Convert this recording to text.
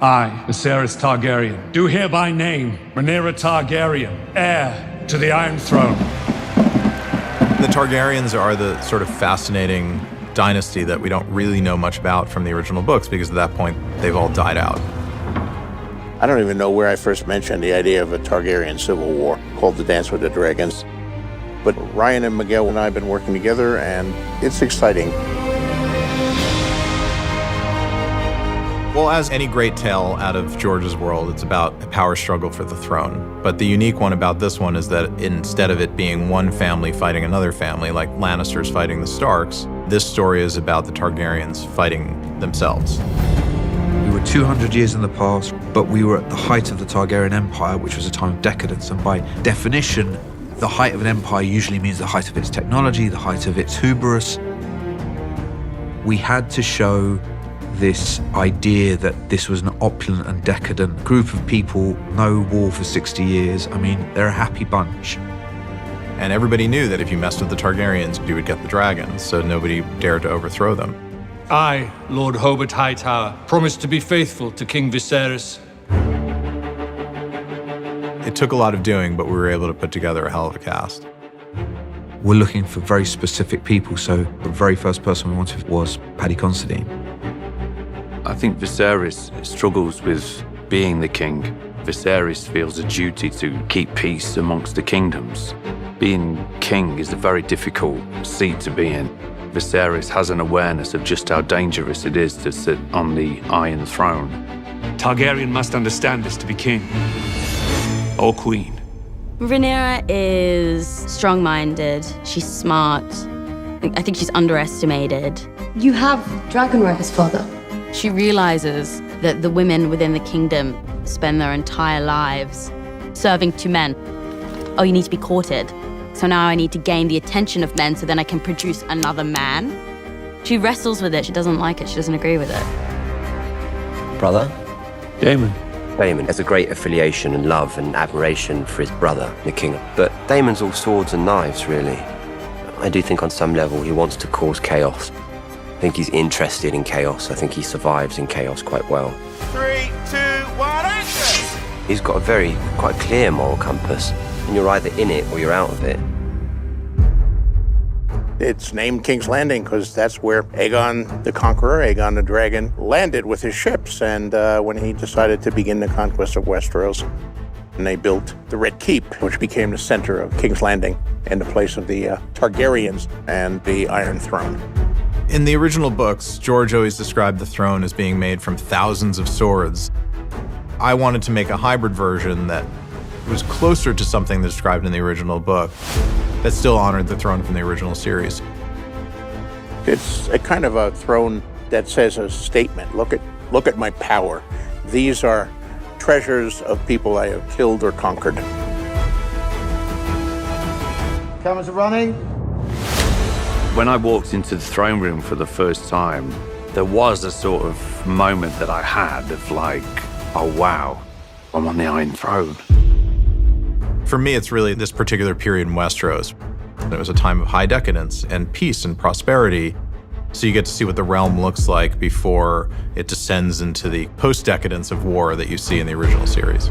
I, Viserys Targaryen, do hereby name Rhaenyra Targaryen, heir to the Iron Throne. The Targaryens are the sort of fascinating dynasty that we don't really know much about from the original books, because at that point, they've all died out. I don't even know where I first mentioned the idea of a Targaryen civil war called the Dance with the Dragons. But Ryan and Miguel and I have been working together, and it's exciting. Well, as any great tale out of George's world, it's about a power struggle for the throne. But the unique one about this one is that instead of it being one family fighting another family, like Lannisters fighting the Starks, this story is about the Targaryens fighting themselves. We were 200 years in the past, but we were at the height of the Targaryen Empire, which was a time of decadence. And by definition, the height of an empire usually means the height of its technology, the height of its hubris. We had to show this idea that this was an opulent and decadent group of people, no war for 60 years. I mean, they're a happy bunch. And everybody knew that if you messed with the Targaryens, you would get the dragons, so nobody dared to overthrow them. I, Lord Hobart Hightower, promise to be faithful to King Viserys. It took a lot of doing, but we were able to put together a hell of a cast. We're looking for very specific people, so the very first person we wanted was Paddy Considine. I think Viserys struggles with being the king. Viserys feels a duty to keep peace amongst the kingdoms. Being king is a very difficult seat to be in. Viserys has an awareness of just how dangerous it is to sit on the Iron Throne. Targaryen must understand this to be king. Or queen. Rhaenyra is strong-minded. She's smart. I think she's underestimated. You have dragon riders, father. She realizes that the women within the kingdom spend their entire lives serving to men. Oh, you need to be courted. So now I need to gain the attention of men so then I can produce another man. She wrestles with it. She doesn't like it. She doesn't agree with it. Brother? Daemon. Daemon has a great affiliation and love and admiration for his brother, the king. But Daemon's all swords and knives, really. I do think on some level he wants to cause chaos. I think he's interested in chaos. I think he survives in chaos quite well. 3, 2, 1, action! He's got a quite clear moral compass, and you're either in it or you're out of it. It's named King's Landing because that's where Aegon the Conqueror, Aegon the Dragon, landed with his ships, and when he decided to begin the conquest of Westeros. And they built the Red Keep, which became the center of King's Landing in the place of the Targaryens and the Iron Throne. In the original books, George always described the throne as being made from thousands of swords. I wanted to make a hybrid version that was closer to something that's described in the original book, that still honored the throne from the original series. It's a kind of a throne that says a statement. Look at my power. These are treasures of people I have killed or conquered. Cameras are running. When I walked into the throne room for the first time, there was a sort of moment that I had of like, oh wow, I'm on the Iron Throne. For me, it's really this particular period in Westeros. It was a time of high decadence and peace and prosperity. So you get to see what the realm looks like before it descends into the post-decadence of war that you see in the original series.